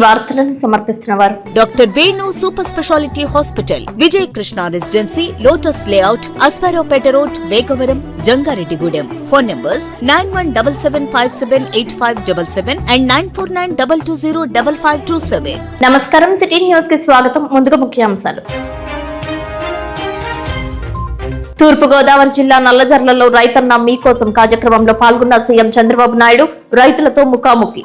వార్తలను సమర్పిస్తున్నవారు doctor Venu super speciality hospital, Vijaya Krishna residency, lotus layout, Asparaopeta road, Vegavaram, Jangareddygudem. Phone numbers 9177578577 and 9492205527. నమస్కారం, city news కి స్వాగతం. ముందుగా ముఖ్యాంశాలు. తూర్పుగోదావరి జిల్లా నల్లజర్లలో రైతన్న మీకోసం కార్యక్రమంలో పాల్గొన్న సీఎం చంద్రబాబు నాయుడు రైతులతో ముఖాముఖి.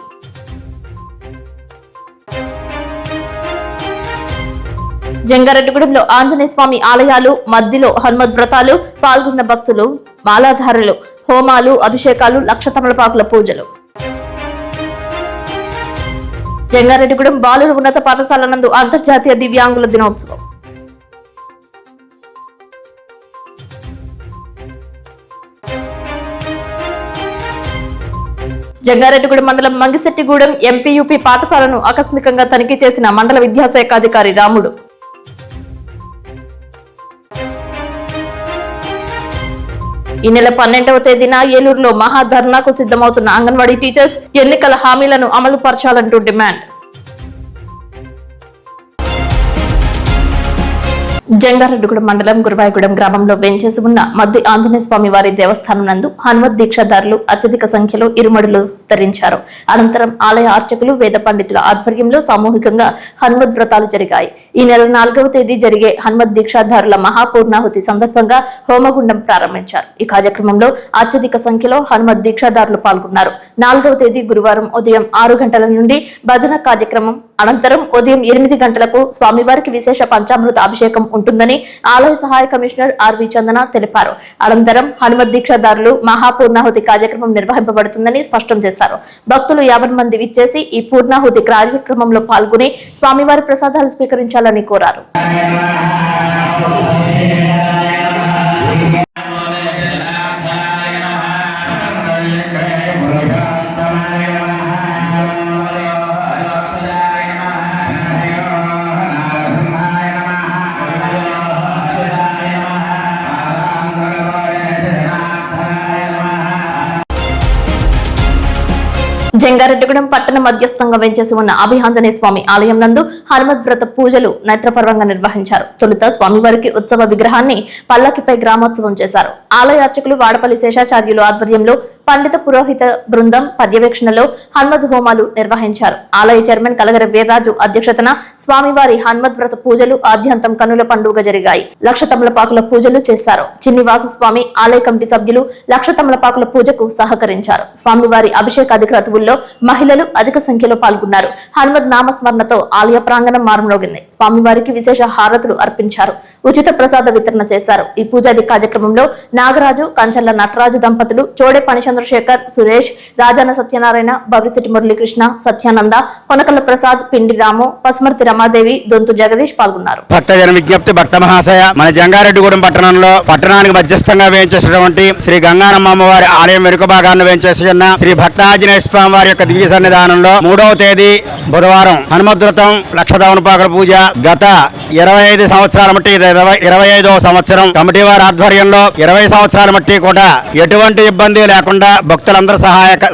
జంగారెడ్డిగూడెంలో ఆంజనేయ స్వామి ఆలయాలు, మధ్యలో హనుమద్ వ్రతాలు, పాల్గొన్న భక్తులు, మాలాధారులు, హోమాలు, అభిషేకాలు, లక్ష తమలపాకుల పూజలు. జంగారెడ్డిగూడెం బాలుర ఉన్నత పాఠశాల నందు అంతర్జాతీయ దివ్యాంగుల దినోత్సవం. జంగారెడ్డిగూడెం మండలం మంగిశెట్టిగూడెం ఎంపీయూపీ పాఠశాలను ఆకస్మికంగా తనిఖీ చేసిన మండల విద్యాశాఖ అధికారి రాముడు. ఈ నెల 12వ తేదీన ఏలూరులో మహాధర్నాకు సిద్ధమవుతున్న అంగన్వాడీ టీచర్స్ ఎన్నికల హామీలను అమలు పరచాలంటూ డిమాండ్. జంగారెడ్డిగూడెం మండలం గురువాయగూడెం గ్రామంలో వేంచేసి ఉన్న మద్ది ఆంజనేయ స్వామి వారి దేవస్థానం నందు హనుమత్ దీక్షాదారులు అత్యధిక సంఖ్యలో ఇరుమడులు ధరించారు. అనంతరం ఆలయ అర్చకులు, వేద పండితుల ఆధ్వర్యంలో సామూహికంగా హనుమత్ వ్రతాలు జరిగాయి. ఈ నెల 4వ తేదీ జరిగే హనుమత్ దీక్షాదారుల మహాపూర్ణాహుతి సందర్భంగా హోమగుండం ప్రారంభించారు. ఈ కార్యక్రమంలో అత్యధిక సంఖ్యలో హనుమత్ దీక్షాదారులు పాల్గొన్నారు. 4వ తేదీ గురువారం ఉదయం 6 గంటల నుండి భజన కార్యక్రమం, అనంతరం ఉదయం 8 గంటలకు స్వామివారికి విశేష పంచామృత అభిషేకం ఉంటుందని ఆలయ సహాయ కమిషనర్ ఆర్వి చందన తెలిపారు. అనంతరం హనుమత్ దీక్షాదారులు మహాపూర్ణాహుతి కార్యక్రమం నిర్వహింపబడుతుందని స్పష్టం చేశారు. భక్తులు 50 మంది విచ్చేసి ఈ పూర్ణాహుతి కార్యక్రమంలో పాల్గొని స్వామివారి ప్రసాదాలు స్వీకరించాలని కోరారు. జంగారెడ్డిగూడెం పట్టణ మధ్యస్థంగా వెంచేసి ఉన్న అభిఆంజనేయ స్వామి ఆలయం నందు హనుమద్ వ్రత పూజలు నేత్రపర్వంగా నిర్వహించారు. తొలుత స్వామివారికి ఉత్సవ విగ్రహాన్ని పల్లకిపై గ్రామోత్సవం చేశారు. ఆలయ అర్చకులు వాడపల్లి శేషాచార్యులు ఆధ్వర్యంలో పండిత పురోహిత బృందం పర్యవేక్షణలో హనుమద్ హోమాలు నిర్వహించారు. ఆలయ చైర్మన్ కలగర వీర్రాజు అధ్యక్షతన స్వామివారి హనుమద్ వ్రత పూజలు ఆద్యంతం కన్నుల పండుగ జరిగాయి. లక్ష తమలపాకుల పూజలు చేశారు. చిన్నివాసు స్వామి ఆలయ కమిటీ సభ్యులు లక్ష తమలపాకుల పూజకు సహకరించారు. స్వామివారి అభిషేకాది క్రతువుల్లో మహిళలు అధిక సంఖ్యలో పాల్గొన్నారు. హనుమద్ నామస్మరణతో ఆలయ ప్రాంగణం మారుమోగింది. స్వామివారికి విశేష హారతులు అర్పించారు. ఉచిత ప్రసాద వితరణ చేశారు. ఈ పూజాది కార్యక్రమంలో నాగరాజు, కంచర్ల నటరాజు దంపతులు, చోడే పని చంద్రశేఖర్, సురేష్, రాజాన సత్యనారాయణ, భవిశెట్టి మురళీకృష్ణ, సత్యానంద, కొనకల్ల ప్రసాద్, పిండి రాము, పసుమర్తి రమాదేవి, దొంతు జగదీష్ పాల్గొన్నారు. భక్తజన విజ్ఞప్తి, భక్త మహాశయ, మన జంగారెడ్డిగూడెం పట్టణంలో పట్టణానికి మధ్యస్థంగా వేయించేసినటువంటి శ్రీ గంగానమ్మ అమ్మవారి ఆలయం వెనుక భాగాన్ని వేయించేసి ఉన్న శ్రీ భక్తాంజనేయ స్వామి వారి యొక్క దివ్య సన్నిధానంలో 3వ తేదీ బుధవారం హనుమద్వ్రతం, లక్ష తమలపాకుల పూజ గత 25 సంవత్సరాల మట్టి 25వ సంవత్సరం కమిటీ వారి ఆధ్వర్యంలో 20 సంవత్సరాల మట్టి కూడా ఎటువంటి ఇబ్బంది లేకుండా భక్తులందరూ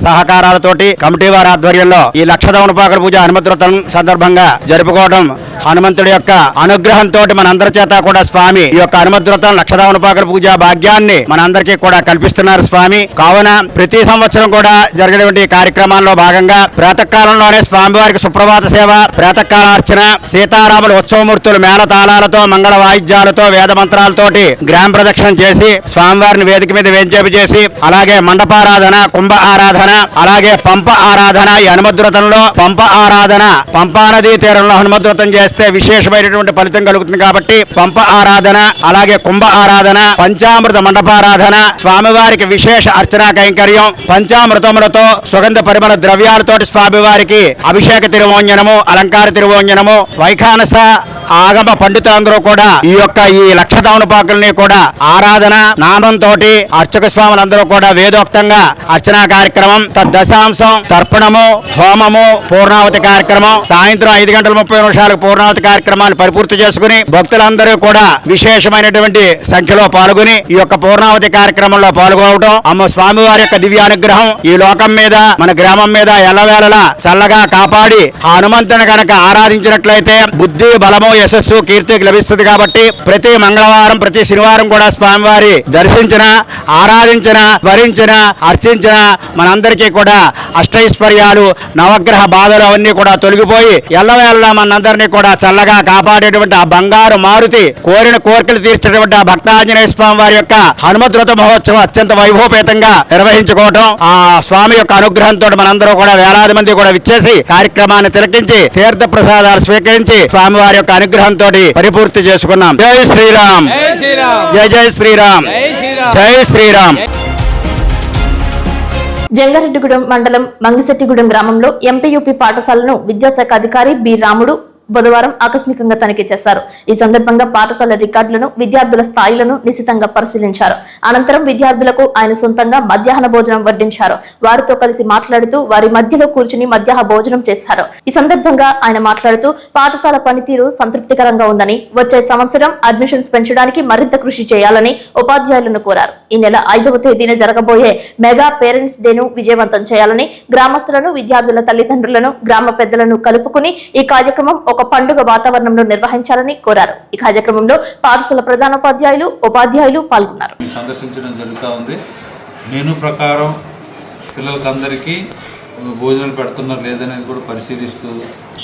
సహకారాలతోటి కమిటీ వారి ఆధ్వర్యంలో ఈ లక్ష తమలపాకుల పూజ హనుమద్వ్రతం సందర్భంగా జరుపుకోవడం హనుమంతుడి యొక్క అనుగ్రహంతో మనందరి చేత కూడా స్వామి ఈ యొక్క హనుమద్వ్రతం, లక్ష తమలపాకుల పూజ భాగ్యాన్ని మనందరికీ కూడా కల్పిస్తున్నారు స్వామి. కావున ప్రతి సంవత్సరం కూడా జరిగినటువంటి కార్యక్రమాల్లో భాగంగా ప్రాతకాలంలోనే స్వామివారికి సుప్రభాత సేవ, ప్రాతకాల అర్చన, సీతారాముల ఉత్సవమూర్తులు మేళతాళాలతో, మంగళ వాయిద్యాలతో, వేద మంత్రాలతోటి గ్రామ ప్రదక్షిణ చేసి స్వామివారిని వేదిక మీద వేంచేపు చేసి, అలాగే మండపారాధన, కుంభ ఆరాధన, అలాగే పంప ఆరాధన. ఈ హనుమద్వ్రతంలో పంప ఆరాధన, పంపా నదీ తీరంలో హనుమద్వ్రతం చేస్తే విశేషమైనటువంటి ఫలితం కలుగుతుంది కాబట్టి పంప ఆరాధన, అలాగే కుంభ ఆరాధన, పంచామృత మండపారాధన, స్వామివారికి విశేష అర్చనా కైంకర్యం, పంచామృతములతో సుగంధ పరిమళ ద్రవ్యాలతోటి స్వామివారికి అభిషేక తిరువోంజనము, అలంకార తిరువోంజనము, వైఖానస ఆగమ పండితులందరూ కూడా ఈ లక్ష తమలపాకుల్ని కూడా ఆరాధన నామంతో అర్చక స్వాములందరూ కూడా వేదోక్తంగా విధంగా అర్చనా కార్యక్రమం, తద్దశాంశం, తర్పణము, హోమము, పూర్ణావతి కార్యక్రమం, సాయంత్రం 5:30 పూర్ణావతి కార్యక్రమాన్ని పరిపూర్తి చేసుకుని భక్తులందరూ కూడా విశేషమైనటువంటి సంఖ్యలో పాల్గొని ఈ యొక్క పూర్ణావతి కార్యక్రమంలో పాల్గొనడం, అమ్మ స్వామివారి యొక్క దివ్యానుగ్రహం ఈ లోకం మీద, మన గ్రామం మీద ఎల్లవేళలా చల్లగా కాపాడి ఆ హనుమంతుని కనుక ఆరాధించినట్లయితే బుద్ధి, బలము, యశస్సు, కీర్తికి లభిస్తుంది. కాబట్టి ప్రతి మంగళవారం, ప్రతి శనివారం కూడా స్వామివారి దర్శించిన, ఆరాధించిన, భరించిన, అర్చించిన మనందరికీ కూడా అష్టైశ్వర్యాలు, నవగ్రహ బాధలు అవన్నీ కూడా తొలగిపోయి ఎల్లవేళలా మనందరినీ కూడా చల్లగా కాపాడేటువంటి ఆ బంగారు మారుతి కోరిన కోరికలు తీర్చేటువంటి ఆ భక్తాంజనేయ స్వామి వారి యొక్క హనుమద్వ్రత మహోత్సవం అత్యంత వైభవపేతంగా నిర్వహించుకోవటం, ఆ స్వామి యొక్క అనుగ్రహంతో మనందరూ కూడా వేలాది మంది కూడా విచ్చేసి కార్యక్రమాన్ని తిలకించి తీర్థ ప్రసాదాలు స్వీకరించి స్వామివారి యొక్క అనుగ్రహంతో పరిపూర్తి చేసుకున్నాం. జై శ్రీరామ్, జై జై శ్రీరామ్, జై శ్రీరామ్. జంగారెడ్డిగూడెం మండలం మంగిశెట్టిగూడెం గ్రామంలో ఎంపీయూపీ పాఠశాలను విద్యాశాఖ అధికారి బి రాముడు బుధవారం ఆకస్మికంగా తనిఖీ చేశారు. ఈ సందర్భంగా పాఠశాల రికార్డులను, విద్యార్థుల స్థాయిలను నిశితంగా పరిశీలించారు. అనంతరం విద్యార్థులకు ఆయన సొంతంగా మధ్యాహ్న భోజనం వడ్డించారు. వారితో కలిసి మాట్లాడుతూ వారి మధ్యలో కూర్చుని మధ్యాహ్న భోజనం చేశారు. ఈ సందర్భంగా ఆయన మాట్లాడుతూ పాఠశాల పనితీరు సంతృప్తికరంగా ఉందని, వచ్చే సంవత్సరం అడ్మిషన్స్ పెంచడానికి మరింత కృషి చేయాలని ఉపాధ్యాయులను కోరారు. ఈ నెల 5వ తేదీన జరగబోయే మెగా పేరెంట్స్ డేను విజయవంతం చేయాలని, గ్రామస్తులను, విద్యార్థుల తల్లిదండ్రులను, గ్రామ పెద్దలను కలుపుకుని ఈ కార్యక్రమం ఒక పండుగ వాతావరణంలో నిర్వహించాలని కోరారు. ఈ కార్యక్రమంలో పాఠశాల ప్రధానోపాధ్యాయులు, ఉపాధ్యాయులు పాల్గొన్నారు. సందర్శించడం జరుగుతూ ఉంది. మెనూ ప్రకారం పిల్లలకందరికీ భోజనాలు పెడుతున్నారు లేదనేది కూడా పరిశీలిస్తూ,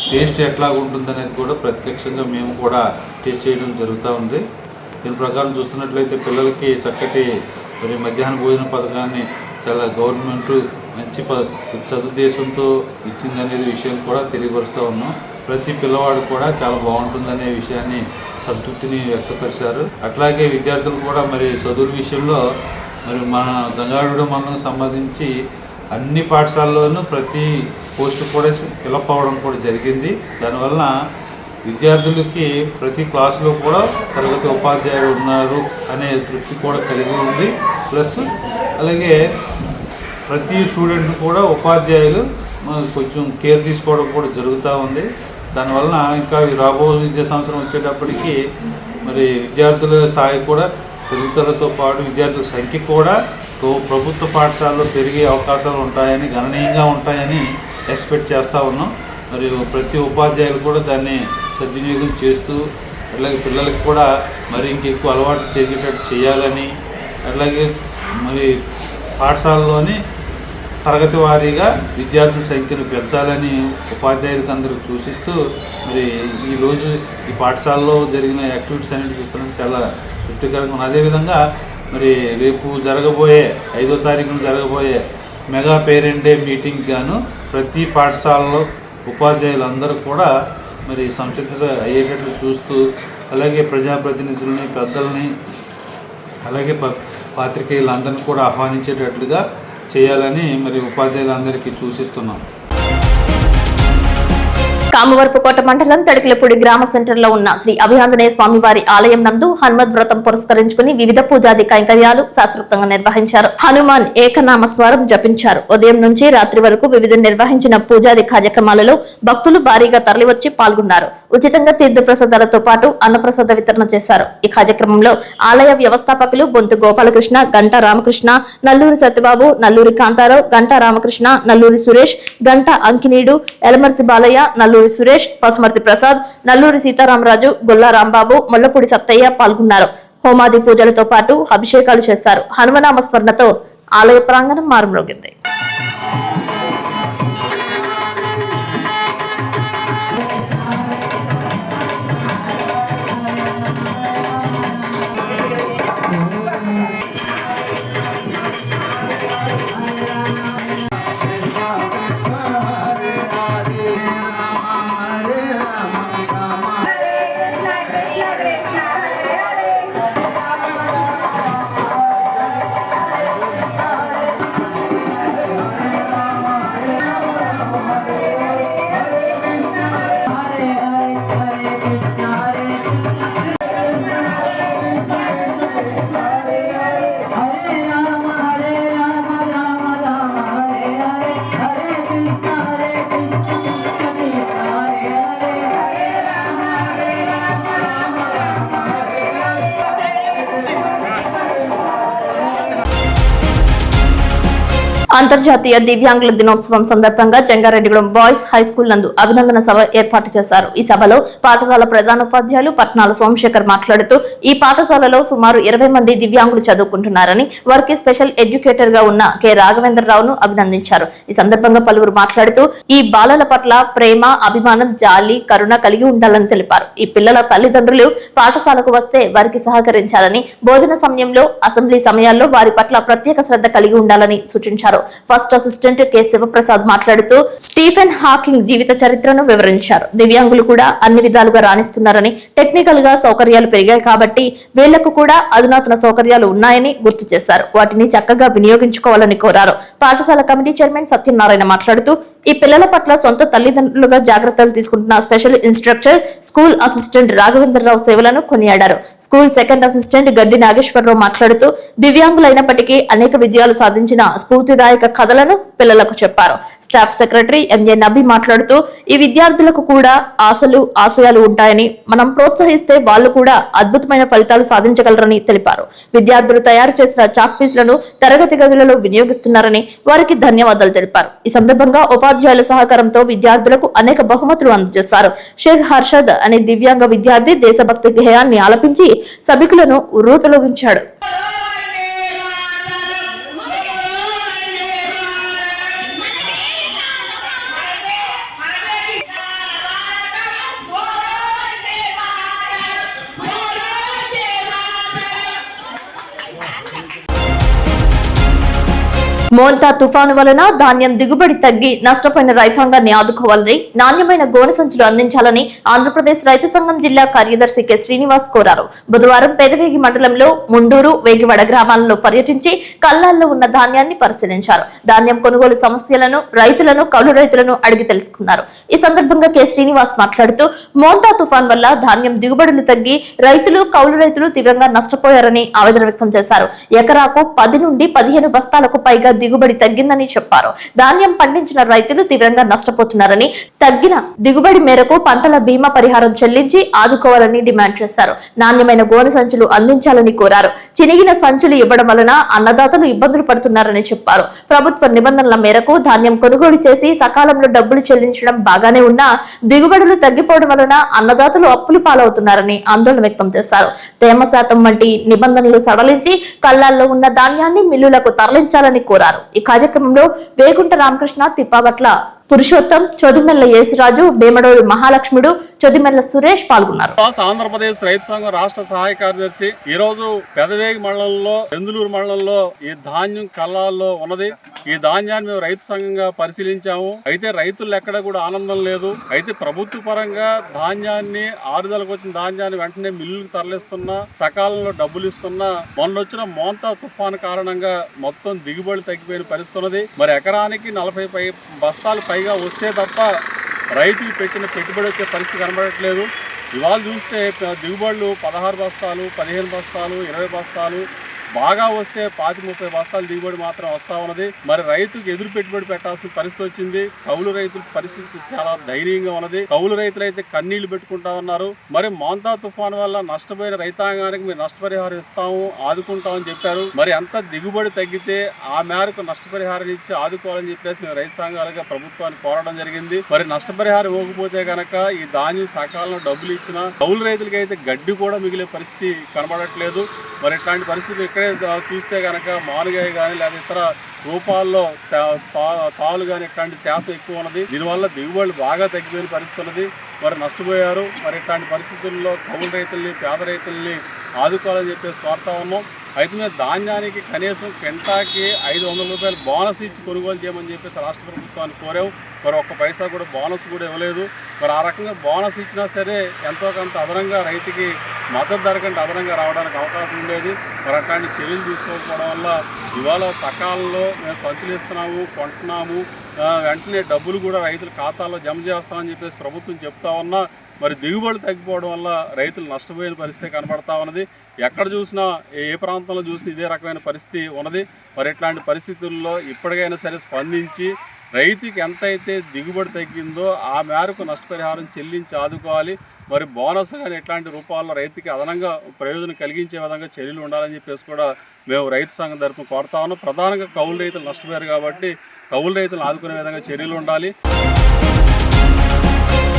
టేస్ట్ ఎట్లా ఉంటుందనేది కూడా ప్రత్యక్షంగా మేము కూడా టేస్ట్ చేయడం జరుగుతూ ఉంది. దీని ప్రకారం చూస్తున్నట్లయితే పిల్లలకి చక్కటి మరి మధ్యాహ్న భోజన పథకాన్ని చాలా గవర్నమెంట్ మంచి సదుద్దేశంతో ఇచ్చిందనే విషయం కూడా తెలియపరుస్తూ ఉన్నాం. ప్రతి పిల్లవాడు కూడా చాలా బాగుంటుందనే విషయాన్ని సంతృప్తిని వ్యక్తపరిచారు. అట్లాగే విద్యార్థులు కూడా మరి చదువుల విషయంలో మరి మన గంగారెడ్డిగూడెం మండలం సంబంధించి అన్ని పాఠశాలల్లోనూ ప్రతి పోస్టు కూడా ఫిలప్ అవ్వడం కూడా జరిగింది. దానివల్ల విద్యార్థులకి ప్రతి క్లాసులో కూడా తరగతి ఉపాధ్యాయులు ఉన్నారు అనే తృప్తి కూడా కలిగి ఉంది. ప్లస్ అలాగే ప్రతి స్టూడెంట్ కూడా ఉపాధ్యాయులు కొంచెం కేర్ తీసుకోవడం కూడా జరుగుతూ ఉంది. దానివల్ల ఇంకా రాబోయే విద్యా సంవత్సరం వచ్చేటప్పటికి మరి విద్యార్థుల స్థాయి కూడా పెరుగుదలతో పాటు విద్యార్థుల సంఖ్య కూడా ప్రభుత్వ పాఠశాలలో పెరిగే అవకాశాలు ఉంటాయని, గణనీయంగా ఉంటాయని ఎక్స్పెక్ట్ చేస్తూ ఉన్నాం. మరి ప్రతి ఉపాధ్యాయులు కూడా దాన్ని సద్వినియోగం చేస్తూ అలాగే పిల్లలకి కూడా మరి ఇంకెక్కువ అలవాటు చేసేటట్టు చేయాలని, అలాగే మరి పాఠశాలలోని తరగతి వారీగా విద్యార్థుల సంఖ్యను పెంచాలని ఉపాధ్యాయులకు అందరికీ సూచిస్తూ మరి ఈరోజు ఈ పాఠశాలలో జరిగిన యాక్టివిటీస్ అనేది చూస్తున్నాం, చాలా తృప్తికరంగా ఉంది. అదేవిధంగా మరి రేపు జరగబోయే 5వ తారీఖున జరగబోయే మెగా పేరెంట్ డే మీటింగ్ గాను ప్రతి పాఠశాలలో ఉపాధ్యాయులందరూ కూడా మరి సంసిద్ధత అయ్యేటట్లు చూస్తూ, అలాగే ప్రజాప్రతినిధులని, పెద్దలని, అలాగే పాత్రికేయులందరినీ కూడా ఆహ్వానించేటట్లుగా చేయాలని మరి ఉపాధ్యాయులందరికీ సూచిస్తున్నాం. కామవరపుకోట మండలం తడికిలపూడి గ్రామ సెంటర్లో ఉన్న శ్రీ అభియాంజనేయ స్వామి వారి ఆలయం నందు హనుమద్ వ్రతం పురస్కరించుకుని వివిధ పూజాది కైంకర్యాలు శాస్త్రోక్తంగా నిర్వహించారు. హనుమాన్ ఏకనామ స్వరం జపించారు. ఉదయం నుంచి రాత్రి వరకు వివిధ నిర్వహించిన పూజాది కార్యక్రమాలలో భక్తులు భారీగా తరలివచ్చి పాల్గొన్నారు. ఉచితంగా తీర్థ ప్రసాదాలతో పాటు అన్నప్రసాద వితరణ చేశారు. ఈ కార్యక్రమంలో ఆలయ వ్యవస్థాపకులు బొంతు గోపాలకృష్ణ, గంటా రామకృష్ణ, నల్లూరి సత్యబాబు, నల్లూరి కాంతారావు, గంటా రామకృష్ణ, నల్లూరి సురేష్, గంటా అంకినీడు, ఎలమర్తి బాలయ్య, నల్లూరి సురేష్, పసుమర్తి ప్రసాద్, నల్లూరి సీతారామరాజు, గొల్లా రాంబాబు, మొల్లపూడి సత్తయ్య పాల్గొన్నారు. హోమాది పూజలతో పాటు అభిషేకాలు చేశారు. హనుమనామ స్మరణతో ఆలయ ప్రాంగణం మారుమ్రోగింది. అంతర్జాతీయ దివ్యాంగుల దినోత్సవం సందర్భంగా జంగారెడ్డిగూడెం బాయ్స్ హై స్కూల్ నందు అభినందన సభ ఏర్పాటు చేశారు. ఈ సభలో పాఠశాల ప్రధానోపాధ్యాయులు పట్నాల సోమశేఖర్ మాట్లాడుతూ ఈ పాఠశాలలో సుమారు 20 మంది దివ్యాంగులు చదువుకుంటున్నారని వారికి స్పెషల్ ఎడ్యుకేటర్ గా ఉన్న కె రాఘవేంద్రరావును అభినందించారు. ఈ సందర్భంగా పలువురు మాట్లాడుతూ ఈ బాలల పట్ల ప్రేమ, అభిమానం, జాలి, కరుణ కలిగి ఉండాలని తెలిపారు. ఈ పిల్లల తల్లిదండ్రులు పాఠశాలకు వస్తే వారికి సహకరించాలని, భోజన సమయంలో, అసెంబ్లీ సమయాల్లో వారి పట్ల ప్రత్యేక శ్రద్ధ కలిగి ఉండాలని సూచించారు. ఫస్ట్ అసిస్టెంట్ కె శివప్రసాద్ మాట్లాడుతూ స్టీఫెన్ హాకింగ్ జీవిత చరిత్రను వివరించారు. దివ్యాంగులు కూడా అన్ని విధాలుగా రాణిస్తున్నారని, టెక్నికల్ గా సౌకర్యాలు పెరిగాయి కాబట్టి వీళ్లకు కూడా అధునాతన సౌకర్యాలు ఉన్నాయని గుర్తు చేశారు. వాటిని చక్కగా వినియోగించుకోవాలని కోరారు. పాఠశాల కమిటీ చైర్మన్ సత్యనారాయణ మాట్లాడుతూ ఈ పిల్లల పట్ల సొంత తల్లిదండ్రులుగా జాగ్రత్తలు తీసుకుంటున్న special instructor school assistant Raghavendra Rao సేవలను కొనియాడారు. స్కూల్ సెకండ్ అసిస్టెంట్ గడ్డి నాగేశ్వరరావు మాట్లాడుతూ దివ్యాంగులైనప్పటికీ అనేక విజయాలు సాధించిన స్ఫూర్తిదాయక కథలను పిల్లలకు చెప్పారు. స్టాఫ్ సెక్రటరీ ఎంఏ నబీ మాట్లాడుతూ ఈ విద్యార్థులకు కూడా ఆశలు, ఆశయాలు ఉంటాయని, మనం ప్రోత్సహిస్తే వాళ్ళు కూడా అద్భుతమైన ఫలితాలు సాధించగలరని తెలిపారు. విద్యార్థులు తయారు చేసిన చాక్ పీస్లను తరగతి గదులలో వినియోగిస్తున్నారని వారికి ధన్యవాదాలు తెలిపారు. ఈ సందర్భంగా ఉపాధ్యాయుల సహకారంతో విద్యార్థులకు అనేక బహుమతులు అందజేశారు. షేక్ హర్షద్ అనే దివ్యాంగ విద్యార్థి దేశభక్తి గేయాన్ని ఆలపించి సభికులను ఉర్రూతలూగించాడు. మోంతా తుఫాను వలన ధాన్యం దిగుబడి తగ్గి నష్టపోయిన రైతాంగాన్ని ఆదుకోవాలని, నాణ్యమైన గోనె సంచులు అందించాలని ఆంధ్రప్రదేశ్ రైతు సంఘం జిల్లా కార్యదర్శి కె శ్రీనివాస్ కోరారు. బుధవారం పెదవేగి మండలంలో ముండూరు, వేగివడ గ్రామాలలో పర్యటించి కల్లాల్లో ఉన్న ధాన్యాన్ని పరిశీలించారు. ధాన్యం కొనుగోలు సమస్యలను రైతులను, కౌలు రైతులను అడిగి తెలుసుకున్నారు. ఈ సందర్భంగా కె శ్రీనివాస్ మాట్లాడుతూ మోంతా తుఫాన్ వల్ల ధాన్యం దిగుబడులు తగ్గి రైతులు, కౌలు రైతులు తీవ్రంగా నష్టపోయారని ఆవేదన వ్యక్తం చేశారు. ఎకరాకు 10 నుండి 15 బస్తాలకు పైగా దిగుబడి తగ్గిందని చెప్పారు. ధాన్యం పండించిన రైతులు తీవ్రంగా నష్టపోతున్నారని, తగ్గిన దిగుబడి మేరకు పంటల బీమా పరిహారం చెల్లించి ఆదుకోవాలని డిమాండ్ చేశారు. నాణ్యమైన గోనె సంచులు అందించాలని కోరారు. చినిగిన సంచులు ఇవ్వడం వలన అన్నదాతలు ఇబ్బందులు పడుతున్నారని చెప్పారు. ప్రభుత్వ నిబంధనల మేరకు ధాన్యం కొనుగోలు చేసి సకాలంలో డబ్బులు చెల్లించడం బాగానే ఉన్నా దిగుబడులు తగ్గిపోవడం వలన అన్నదాతలు అప్పులు పాలవుతున్నారని ఆందోళన వ్యక్తం చేశారు. తేమ శాతం వంటి నిబంధనలు సడలించి కల్లాల్లో ఉన్న ధాన్యాన్ని మిల్లులకు తరలించాలని కోరారు. ఈ కార్యక్రమంలో వేగుంట రామకృష్ణ, తిప్పాబట్ల పురుషోత్తం, చొదిమెల్ల యేసురాజు, బేమడోడు మహాలక్ష్ముడు, చొదిమెల్ల సురేష్ పాల్గొన్నారు. ఆంధ్రప్రదేశ్ రైతు సంఘం రాష్ట్ర సహాయ కార్యదర్శి. ఈ రోజు పెదవేగి మండలంలో, బెందులూరు మండలంలో ఈ ధాన్యం కల్లాల్లో ఉన్నది. ఈ ధాన్యాన్ని మేము రైతు సంఘంగా పరిశీలించాము. అయితే రైతులు ఎక్కడ కూడా ఆనందం లేదు. అయితే ప్రభుత్వ పరంగా ధాన్యాన్ని, ఆరుదలకు వచ్చిన ధాన్యాన్ని వెంటనే మిల్లులకు తరలిస్తున్నా, సకాలంలో డబ్బులు ఇస్తున్నా, మొన్నొచ్చిన మోంతా తుఫాను కారణంగా మొత్తం దిగుబడి తగ్గిపోయిన పరిస్థితి ఉన్నది. మరి ఎకరానికి 40 బస్తాలు పైగా వస్తే తప్ప రైతులు పెట్టిన పెట్టుబడి వచ్చే పరిస్థితి కనబడట్లేదు. ఇవాళ చూస్తే దిగుబడులు 16 బస్తాలు, 15 బస్తాలు, 20 బస్తాలు, బాగా వస్తే 25-30 బస్తాలు దిగుబడి మాత్రం వస్తా ఉన్నది. మరి రైతుకు ఎదురు పెట్టుబడి పెట్టాల్సిన పరిస్థితి వచ్చింది. కౌలు రైతుల పరిస్థితి చాలా దయనీయంగా ఉన్నది. కౌలు రైతులు అయితే కన్నీళ్లు పెట్టుకుంటా ఉన్నారు. మరి మోంతా తుఫాను వల్ల నష్టపోయిన రైతాంగానికి మేము నష్టపరిహారం ఇస్తాము, ఆదుకుంటామని చెప్పారు. మరి ఎంత దిగుబడి తగ్గితే ఆ మేరకు నష్టపరిహారం ఇచ్చి ఆదుకోవాలని చెప్పేసి మేము రైతు సంఘాలుగా ప్రభుత్వాన్ని కోరడం జరిగింది. మరి నష్టపరిహారం ఇవ్వకపోతే కనుక ఈ ధాన్యం సకాలంలో డబ్బులు ఇచ్చిన కౌలు రైతులకి అయితే గడ్డి కూడా మిగిలే పరిస్థితి కనబడట్లేదు. మరి ఇట్లాంటి పరిస్థితి ఇక్కడే చూస్తే కనుక మానుగాయ కానీ లేదా ఇతర రూపాల్లో తాలు కానీ ఇట్లాంటి శాతం ఎక్కువ ఉన్నది. దీనివల్ల దిగుబడులు బాగా తగ్గిపోయిన పరిస్థితి ఉన్నది. మరి నష్టపోయారు. మరి ఇట్లాంటి పరిస్థితుల్లో కౌలు రైతుల్ని, పేద రైతుల్ని ఆదుకోవాలని చెప్పేసి కోరుతా ఉన్నాం. అయితే మేము ధాన్యానికి కనీసం క్వింటాకి 500 రూపాయలు బోనస్ ఇచ్చి కొనుగోలు చేయమని చెప్పేసి రాష్ట్ర ప్రభుత్వాన్ని కోరాం. మరి 1 పైసా కూడా బోనస్ కూడా ఇవ్వలేదు. మరి ఆ రకంగా బోనస్ ఇచ్చినా సరే ఎంతో కొంత అదనంగా రైతుకి మద్దతు ధర కంటే అదనంగా రావడానికి అవకాశం ఉండేది. మరి అట్లాంటి చర్యలు తీసుకోకపోవడం వల్ల ఇవాళ సకాలంలో మేము సంచులు ఇస్తున్నాము, కొంటున్నాము, వెంటనే డబ్బులు కూడా రైతుల ఖాతాలో జమ చేస్తామని చెప్పేసి ప్రభుత్వం చెప్తా ఉన్నా మరి దిగుబడి తగ్గిపోవడం వల్ల రైతులు నష్టపోయిన పరిస్థితి కనబడతా ఉన్నది. ఎక్కడ చూసినా, ఏ ప్రాంతంలో చూసినా ఇదే రకమైన పరిస్థితి ఉన్నది. మరి ఇట్లాంటి పరిస్థితుల్లో ఇప్పటికైనా సరే స్పందించి రైతుకి ఎంతైతే దిగుబడి తగ్గిందో ఆ మేరకు నష్టపరిహారం చెల్లించి ఆదుకోవాలి. మరి బోనస్ కానీ ఇట్లాంటి రూపాల్లో రైతుకి అదనంగా ప్రయోజనం కలిగించే విధంగా చర్యలు ఉండాలని చెప్పేసి కూడా మేము రైతు సంఘం తరఫున కోరుతా ఉన్నాం. ప్రధానంగా కౌలు రైతులు నష్టపోయారు కాబట్టి కౌలు రైతులను ఆదుకునే విధంగా చర్యలు ఉండాలి.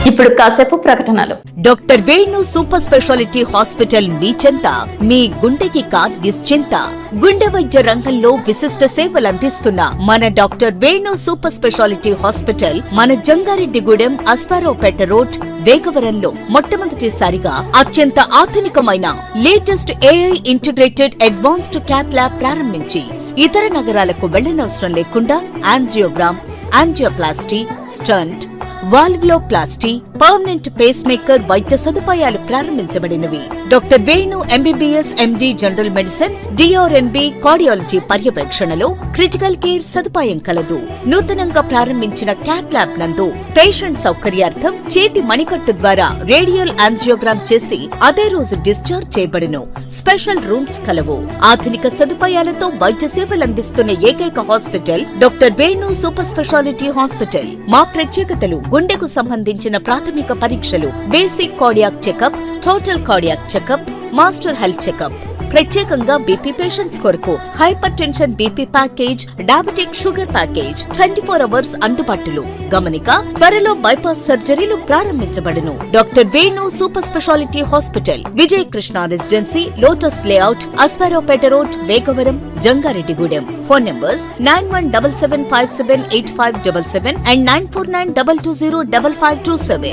ఇప్పుడు కాసేపు ప్రకటనలు. Doctor Venu super speciality hospital మీ చెంత, మీ గుండెకి నిశ్చింత. గుండె వైద్య రంగంలో విశిష్ట సేవలు అందిస్తున్న మన doctor Venu super speciality hospital మన జంగారెడ్డిగూడెం అస్పారావుపేట రోడ్ వేగవరంలో మొట్టమొదటిసారిగా అత్యంత ఆధునికమైన latest AI integrated advanced cath lab ప్రారంభించి ఇతర నగరాలకు వెళ్లనవసరం లేకుండా angiogram, angioplasty, stent, valvuloplasty, permanent pacemaker వైద్య సదుపాయాలు ప్రారంభించబడినవి. Doctor Venu MBBS MD general medicine, DrNB cardiology పర్యవేక్షణలో క్రిటికల్ కేర్ సదుపాయం కలదు. నూతనంగా ప్రారంభించిన క్యాట్ ల్యాబ్ నందు పేషెంట్ సౌకర్యార్థం చేతి మణికట్టు ద్వారా రేడియల్ యాంజియోగ్రామ్ చేసి అదే రోజు డిశ్చార్జ్ చేయబడును. స్పెషల్ రూమ్స్ కలవు. ఆధునిక సదుపాయాలతో వైద్య సేవలందిస్తున్న ఏకైక hospital doctor Venu super speciality hospital. మా ప్రత్యేకతలు: గుండెకు సంబంధించిన ప్రాథమిక పరీక్షలు, basic cardiac checkup, total cardiac checkup, master health checkup. ప్రత్యేకంగా బీపీ పేషెంట్స్ కొరకు hypertension BP package, diabetic sugar package 24 hours అందుబాటులో. గమనిక: త్వరలో బైపాస్ సర్జరీలు ప్రారంభించబడును. Doctor Venu super speciality hospital, Vijaya Krishna residency, lotus layout, Asparaopeta road, Vegavaram, Jangareddygudem. Phone numbers 9177578577 and 9492205527.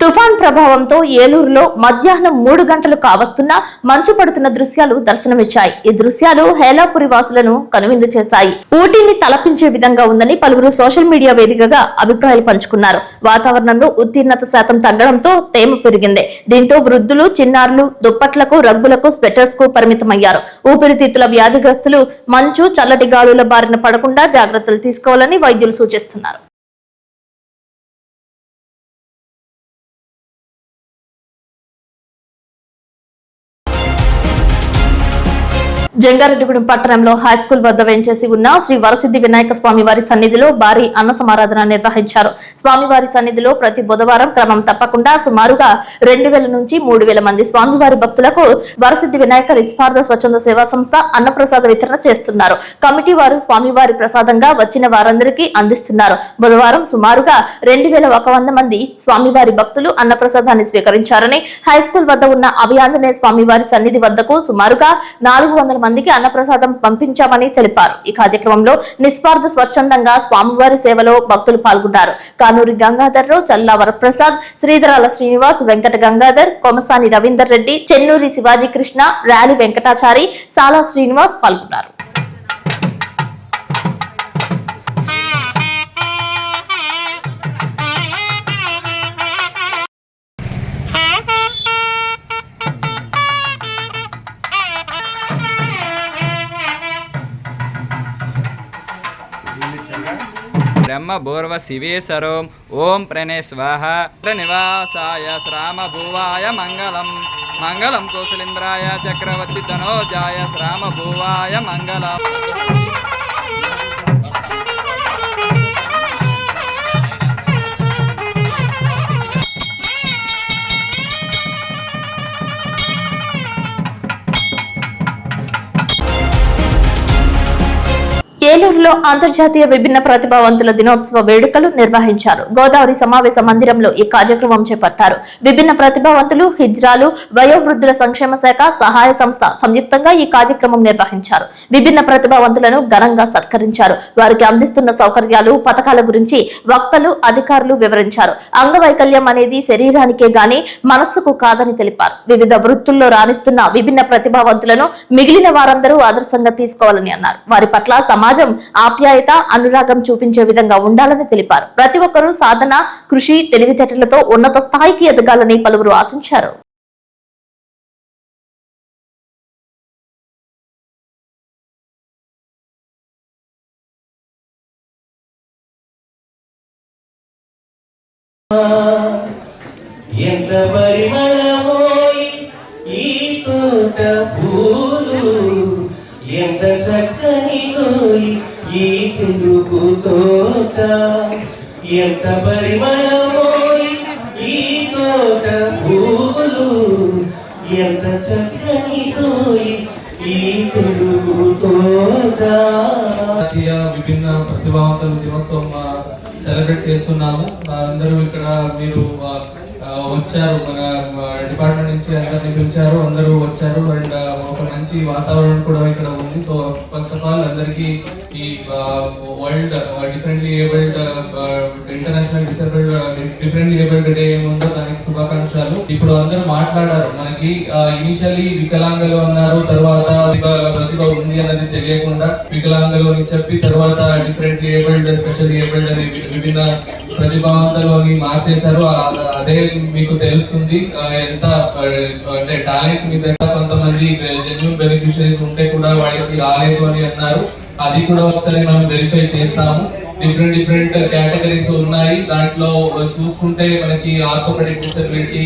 తుఫాన్ ప్రభావంతో ఏలూరులో మధ్యాహ్నం 3 గంటలు కావస్తున్నా మంచు పడుతున్న దృశ్యాలు దర్శనమిచ్చాయి. ఈ దృశ్యాలు హేలాపురి వాసులను కనువిందు చేశాయి. ఊటీని తలపించే విధంగా ఉందని పలువురు సోషల్ మీడియా వేదికగా అభిప్రాయాలు పంచుకున్నారు. వాతావరణంలో ఉత్తీర్ణత శాతం తగ్గడంతో తేమ పెరిగింది. దీంతో వృద్ధులు, చిన్నారులు దుప్పట్లకు, రగ్గులకు, స్వెటర్స్ కు పరిమితమయ్యారు. ఊపిరితిత్తుల వ్యాధిగ్రస్తులు మంచు, చల్లటి గాలుల బారిన పడకుండా జాగ్రత్తలు తీసుకోవాలని వైద్యులు సూచిస్తున్నారు. జంగారెడ్డిగూడెం పట్టణంలో హైస్కూల్ వద్ద వేంచేసి ఉన్న శ్రీ వరసిద్ధి వినాయక స్వామి వారి సన్నిధిలో భారీ అన్న సమారాధన నిర్వహించారు. స్వామివారి సన్నిధిలో ప్రతి బుధవారం క్రమం తప్పకుండా సుమారుగా 2000 నుంచి 3000 మంది స్వామివారి భక్తులకు వరసిద్ధి వినాయక నిస్వార్థ స్వచ్ఛంద సేవా సంస్థ అన్నప్రసాద వితరణ చేస్తున్నారు. కమిటీ వారు స్వామివారి ప్రసాదంగా వచ్చిన వారందరికీ అందిస్తున్నారు. బుధవారం సుమారుగా 2100 మంది స్వామివారి భక్తులు అన్నప్రసాదాన్ని స్వీకరించారని, హైస్కూల్ వద్ద ఉన్న అభయాంజనేయ స్వామివారి సన్నిధి వద్దకు సుమారుగా 400 మందికి అన్నప్రసాదం పంపించామని తెలిపారు. ఈ కార్యక్రమంలో నిస్వార్థ స్వచ్ఛందంగా స్వామివారి సేవలో భక్తులు పాల్గొన్నారు. కానూరి గంగాధర్ రావు, చల్లా వరప్రసాద్, శ్రీధరాల శ్రీనివాస్, వెంకట గంగాధర్, కొమసాని రవీందర్ రెడ్డి, చెన్నూరి శివాజీ కృష్ణ, ర్యాలీ వెంకటాచారి, సాలా శ్రీనివాస్ పాల్గొన్నారు. ब्रह्म भूर्व शिवेशरों ओम प्रणय स्वाहा निवासाय श्राम भुवाय मंगलम मंगलम कौशलेन्द्राय चक्रवर्ती तनोजाय श्राम भुवाय मंगलम. ఏలూరులో నెల్లూరులో అంతర్జాతీయ విభిన్న ప్రతిభావంతుల దినోత్సవ వేడుకలు నిర్వహించారు. గోదావరి సమావేశ మందిరంలో ఈ కార్యక్రమం చేపట్టారు. విభిన్న ప్రతిభావంతులు, హిజ్రాలు, వయోవృద్ధుల సంక్షేమ శాఖ, సహాయ సంస్థ సంయుక్తంగా ఈ కార్యక్రమం నిర్వహించారు. విభిన్న ప్రతిభావంతులను ఘనంగా సత్కరించారు. వారికి అందిస్తున్న సౌకర్యాలు, పథకాల గురించి వక్తలు, అధికారులు వివరించారు. అంగవైకల్యం అనేది శరీరానికే గాని మనస్సుకు కాదని తెలిపారు. వివిధ వృత్తుల్లో రాణిస్తున్న విభిన్న ప్రతిభావంతులను మిగిలిన వారందరూ ఆదర్శంగా తీసుకోవాలని అన్నారు. వారి పట్ల సమాజం ఆప్యాయత, అనురాగం చూపించే విధంగా ఉండాలని తెలిపారు. ప్రతి ఒక్కరూ సాధన, కృషి, తెలివితేటలతో ఉన్నత స్థాయికి ఎదగాలని పలువురు ఆశించారు. ఎంత పరిమళమోయి ఈ తోట పూలు, ఎంత చక్కని తోయి ఈ తెలుగు తోట, ఎంత పరిమళమోయి ఈ తోట పూలు, ఎంత చక్కని తోయి ఈ తెలుగు తోట. జాతీయ విభిన్న ప్రతిభావంతుల దినోత్సవం సెలబ్రేట్ చేస్తున్నాము. అందరూ ఇక్కడ మీరు వచ్చారు, మన డిపార్ట్మెంట్ నుంచి అందరినీ పిలిచారు, అందరూ వచ్చారు. అండ్ ఒక మంచి వాతావరణం కూడా ఇక్కడ ఉంది. సో ఫస్ట్ ఆఫ్ ఆల్ అందరికీ ఈ world differently abled international differently abled day ఏముందో దానికి శుభాకాంక్షలు. ఇప్పుడు అందరూ మాట్లాడారు, మనకి ఇనిషియల్లీ వికలాంగులు అన్నారు, తర్వాత ప్రతిభ ఉంది అన్నది తెలియకుండా వికలాంగులు అని చెప్పి తర్వాత డిఫరెంట్లీ ఏబుల్డ్, స్పెషల్లీ ఏబుల్డ్ అని విభిన్న ప్రతిభావంతులు అని మార్చేశారు. అదే మీకు తెలుస్తుంది ఎంత అంటే టాలెంట్ మీ దగ్గర కొంతమంది జెన్యూన్ బెనిఫిషరీస్ ఉంటే కూడా వాళ్ళకి రాలేదు అని అన్నారు. అది కూడా ఒకసారి మనం వెరిఫై చేస్తాము. డిఫరెంట్ కేటగిరీస్ ఉన్నాయి. దాంట్లో చూసుకుంటే మనకి orthopaedic disability,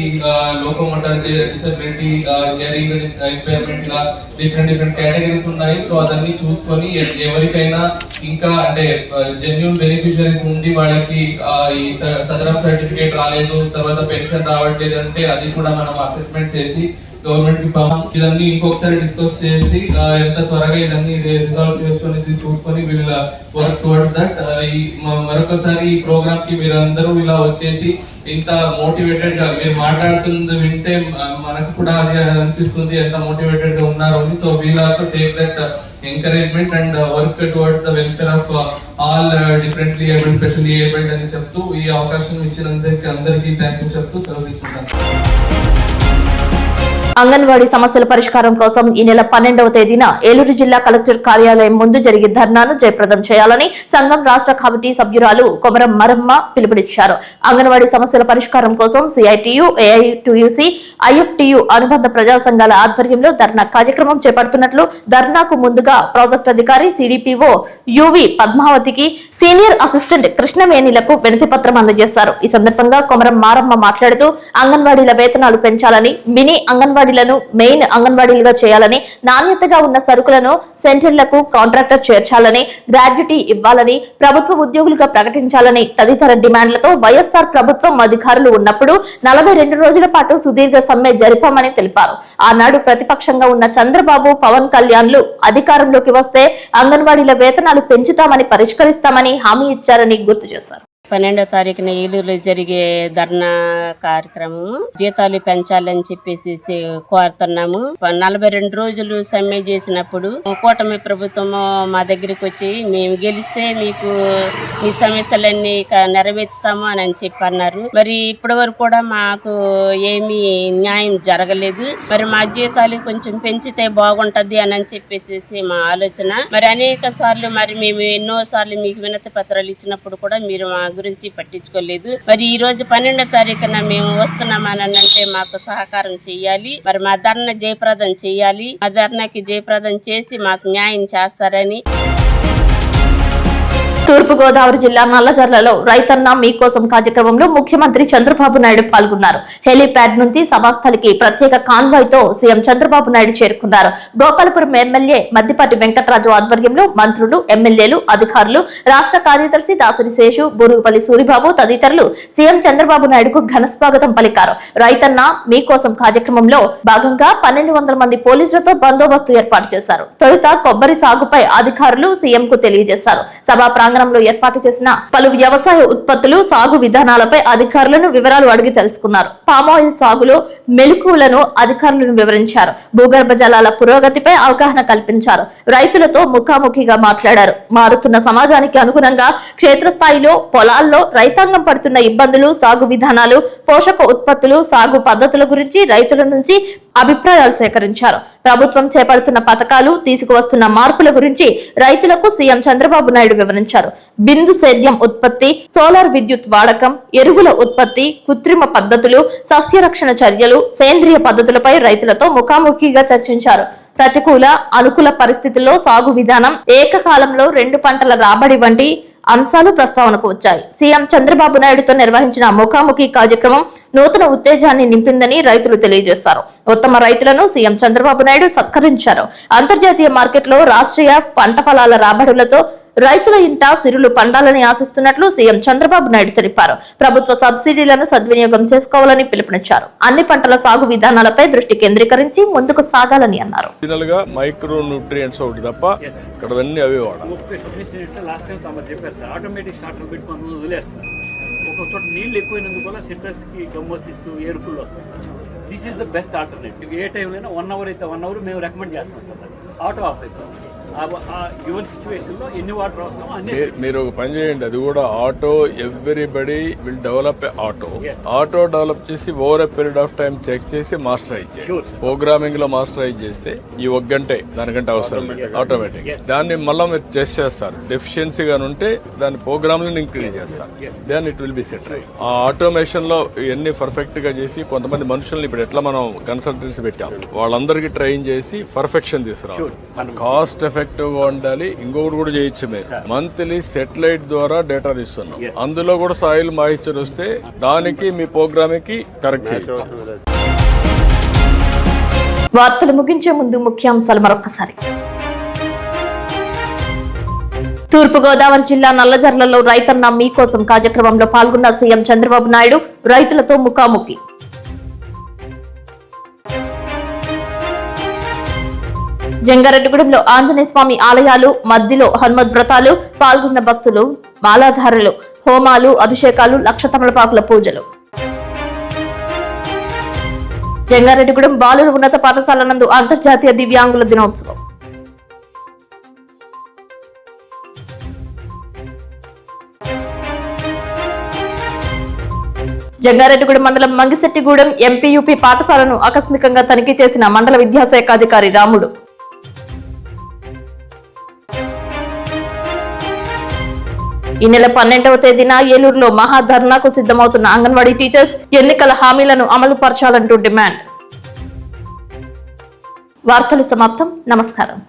locomotor disability, hearing impairment, ఇలా డిఫరెంట్ కేటగిరీస్ ఉన్నాయి. సో అదన్నీ చూసుకొని ఎవరికైనా ఇంకా అంటే జెన్యూన్ బెనిఫిషరీస్ ఉండి వాళ్ళకి ఈ సదరం సర్టిఫికేట్ రాలేదు, తర్వాత పెన్షన్ రావట్లేదు అంటే అది కూడా మనం అసెస్మెంట్ చేసి గవర్నమెంట్ కి ఇదన్నీ ఇంకొకసారి డిస్కస్ చేసి ఎంత త్వరగా ఇదన్నీ రిజాల్వ్ చేయొచ్చు అనేది చూసుకొని వీళ్ళ వర్క్ టువర్డ్స్ దట్. మరొకసారి ఈ ప్రోగ్రామ్ కి మీరు అందరూ ఇలా వచ్చేసి ఇంత మోటివేటెడ్ గా మీరు మాట్లాడుతుంది వింటే మనకు కూడా అది అనిపిస్తుంది ఎంత మోటివేటెడ్ గా ఉన్నారు అని. So we'll also take that encouragement and work towards the welfare of all differently abled, specially abled అని చెప్తూ ఈ అవకాశం ఇచ్చినందుకు అందరికీ థ్యాంక్ యూ చెప్తూ సెలవు తీసుకుంటాను. అంగన్వాడీ సమస్యల పరిష్కారం కోసం ఈ నెల 12వ తేదీన ఏలూరు జిల్లా కలెక్టర్ కార్యాలయం ముందు జరిగే ధర్నాను జయప్రదం చేయాలని సంఘం రాష్ట్ర కమిటీ సభ్యురాలు కొమరం మరమ్మ పిలుపునిచ్చారు. అంగన్వాడీ సమస్యల పరిష్కారం కోసం సిఐటియు, ఏఐటియుసి, ఐఎఫ్టియు అనుబంధ ప్రజా సంఘాల ఆధ్వర్యంలో ధర్నా కార్యక్రమం చేపడుతున్నట్లు ధర్నాకు ముందుగా ప్రాజెక్ట్ అధికారి సిడిపిఓ యువి పద్మావతికి సీనియర్ అసిస్టెంట్ కృష్ణవేణిలకు వినతి పత్రం అందజేశారు. ఈ సందర్భంగా కొమరం మారమ్మ మాట్లాడుతూ అంగన్వాడీల వేతనాలు పెంచాలని, మినీ అంగన్వాడీలను మెయిన్ అంగన్వాడీలుగా చేయాలని, నాణ్యతగా ఉన్న సరుకులను సెంటర్లకు కాంట్రాక్టర్ చేర్చాలని, గ్రాడ్యుటీ ఇవ్వాలని, ప్రభుత్వ ఉద్యోగులుగా ప్రకటించాలని తదితర డిమాండ్లతో వైఎస్ఆర్ ప్రభుత్వం అధికారులు ఉన్నప్పుడు 42 రోజుల పాటు సుదీర్ఘ సమ్మె జరిపామని తెలిపారు. ఆనాడు ప్రతిపక్షంగా ఉన్న చంద్రబాబు, పవన్ కళ్యాణ్లు అధికారంలోకి వస్తే అంగన్వాడీల వేతనాలు పెంచుతామని, పరిష్కరిస్తామని హామీ ఇచ్చారని గుర్తు చేశారు. 12వ తారీఖున ఏలూరులో జరిగే ధర్నా కార్యక్రమం జీతాలు పెంచాలని చెప్పేసి కోరుతున్నాము. 42 రోజులు సమ్మె చేసినప్పుడు కూటమి ప్రభుత్వము మా దగ్గరికి వచ్చి మేము గెలిస్తే మీకు ఈ సమస్యలన్నీ నెరవేర్చుతాము అని చెప్పి అన్నారు. మరి ఇప్పటి వరకు కూడా మాకు ఏమీ న్యాయం జరగలేదు. మరి మా జీతాలు కొంచెం పెంచితే బాగుంటది అని చెప్పేసి మా ఆలోచన. మరి అనేక సార్లు మరి మేము ఎన్నో సార్లు మీకు వినతి పత్రాలు ఇచ్చినప్పుడు కూడా మీరు మా గురించి పట్టించుకోలేదు. మరి ఈ రోజు 12వ తారీఖున మేము వస్తున్నామని అంటే మాకు సహకారం చెయ్యాలి. మరి మా ధర్నా జయప్రదం చెయ్యాలి. ఆ ధర్నాకి జయప్రదం చేసి మాకు న్యాయం చేస్తారని తూర్పుగోదావరి జిల్లా నల్లజర్లలో రైతన్న మీకోసం కార్యక్రమంలో ముఖ్యమంత్రి చంద్రబాబు నాయుడు పాల్గొన్నారు. హెలీప్యాడ్ నుంచి సభాస్థలికి ప్రత్యేక కాన్వాయ్ తో సీఎం చంద్రబాబు నాయుడు చేరుకున్నారు. గోపాలపురం ఎమ్మెల్యే మద్దిపాటి వెంకటరాజు ఆధ్వర్యంలో మంత్రులు, ఎమ్మెల్యేలు, అధికారులు, రాష్ట్ర కార్యదర్శి దాసరి శేషు, బూరుగుపల్లి సూరిబాబు తదితరులు సీఎం చంద్రబాబు నాయుడుకు ఘన స్వాగతం పలికారు. రైతన్న మీకోసం కార్యక్రమంలో భాగంగా 1200 మంది పోలీసులతో బందోబస్తు ఏర్పాటు చేశారు. తొలుత కొబ్బరి సాగుపై అధికారులు సీఎం కు తెలియజేశారు. సభా ప్రాంగణంలో ఏర్పాటు చేసిన పలు వ్యవసాయ ఉత్పత్తులు, సాగు విధానాలపై అధికారులను వివరాలు అడిగి తెలుసుకున్నారు. పామాయిల్ సాగులో మెలకువలను అధికారులను వివరించారు. భూగర్భ జలాల పురోగతిపై అవగాహన కల్పించారు. రైతులతో ముఖాముఖిగా మాట్లాడారు. మారుతున్న సమాజానికి అనుగుణంగా క్షేత్రస్థాయిలో పొలాల్లో రైతాంగం పడుతున్న ఇబ్బందులు, సాగు విధానాలు, పోషక ఉత్పత్తులు, సాగు పద్ధతుల గురించి రైతుల నుంచి అభిప్రాయాలు సేకరించారు. ప్రభుత్వం చేపడుతున్న పథకాలు, తీసుకువస్తున్న మార్పుల గురించి రైతులకు సీఎం చంద్రబాబు నాయుడు వివరించారు. బిందు సేద్యం ఉత్పత్తి, సోలార్ విద్యుత్ వాడకం, ఎరువుల ఉత్పత్తి, కృత్రిమ పద్ధతులు, సస్యరక్షణ చర్యలు, సేంద్రియ పద్ధతులపై రైతులతో ముఖాముఖిగా చర్చించారు. ప్రతికూల, అనుకూల పరిస్థితుల్లో సాగు విధానం, ఏకకాలంలో 2 పంటల రాబడి వంటి అంశాలు ప్రస్తావనకు వచ్చాయి. సీఎం చంద్రబాబు నాయుడుతో నిర్వహించిన ముఖాముఖి కార్యక్రమం నూతన ఉత్తేజాన్ని నింపిందని రైతులు తెలియజేశారు. ఉత్తమ రైతులను సీఎం చంద్రబాబు నాయుడు సత్కరించారు. అంతర్జాతీయ మార్కెట్లో రాష్ట్రీయ పంట ఫలాల రాబడులతో రైతుల ఇంట సిరులు పండాలని ఆశిస్తున్నట్లు సీఎం చంద్రబాబు నాయుడు తెలిపారు. ప్రభుత్వ సబ్సిడీలను సద్వినియోగం చేసుకోవాలని పిలుపునిచ్చారు. అన్ని పంటల సాగు విధానాలపై దృష్టి కేంద్రీకరించి ముందుకు సాగాలని అన్నారు. మైక్రో న్యూట్రియంట్స్ ఒకటి తప్ప ఇక్కడ అన్ని అవే వాడాలి. ఒక చోట నీళ్ళు ఎక్కువైనందువల్ల సిట్రస్ కి గమ్మోసిస్ ఎయిర్ఫుల్ వస్తుంది. This is the best alternative. ఏ టైంలో 1 అవర్ అయితే 1 అవర్ మేము రికమెండ్ చేస్తాం సార్. ఆటో ఆఫ్ అవుతుంది. గివెన్ సిచ్యువేషన్ లో ఎన్ని వాటర్ అవసరమో అన్ని మీరు ఒక పని చేయండి. అది కూడా auto everybody will develop auto develop చేసి over a period of time check చేసి మాస్టరైజ్ చేయాలి. ప్రోగ్రామింగ్ లో మాస్టరైజ్ చేస్తే ఈ 1 గంటే దానికంటే అవసరం ఆటోమేటిక్. దాన్ని మళ్ళీ మీరు టెస్ట్ చేస్తారు. డెఫిషియన్సీ గాని ఉంటే దాని ప్రోగ్రామ్ ని ఇంక్రీజ్ చేస్తారు. Then it will be set right. ఆ ఆటోమేషన్ లో ఇవన్నీ పర్ఫెక్ట్ గా చేసి కొంతమంది మనుషుల్ని ఇప్పుడు ఎట్లా మనం కన్సల్టెన్సీ పెట్టాం వాళ్ళందరికీ ట్రైన్ చేసి పర్ఫెక్షన్ తీసుకురావాలి. కాస్ట్ ఎఫెక్టివ్ గా ఉండాలి. ఇంకొకటి కూడా చేయొచ్చు. మీరు మంత్లీ సెటిలైట్ ద్వారా డేటా ఇస్తున్నాం. అందులో కూడా సాయిల్ మాయిశ్చర్ వస్తే దానికి మీ ప్రోగ్రామ్ కి కరెక్ట్ చేయొచ్చు. వార్తలు ముగించే ముందు ముఖ్యాంశాలు మరొకసారి. తూర్పుగోదావరి జిల్లా నల్లజర్లలో రైతన్న మీకోసం కార్యక్రమంలో పాల్గొన్న సీఎం చంద్రబాబు నాయుడు రైతులతో ముఖాముఖి. జంగారెడ్డిగూడెంలో ఆంజనేయ స్వామి ఆలయాలు, మధ్యలో హనుమద్ వ్రతాలు, పాల్గొన్న భక్తులు, మాలాధారులు, హోమాలు, అభిషేకాలు, లక్ష తమలపాకుల పూజలు. జంగారెడ్డిగూడెం బాలుర ఉన్నత పాఠశాల నందు అంతర్జాతీయ దివ్యాంగుల దినోత్సవం. జంగారెడ్డిగూడెం మండలం మంగిశెట్టిగూడెం ఎంపీయూపీ పాఠశాలను ఆకస్మికంగా తనిఖీ చేసిన మండల విద్యాశాఖ అధికారి రాముడు. ఈ నెల 12వ తేదీన ఏలూరులో మహాధర్నాకు సిద్ధమవుతున్న అంగన్వాడీ టీచర్స్ ఎన్నికల హామీలను అమలు పరచాలంటూ డిమాండ్. వార్తలు సమాప్తం. నమస్కారం.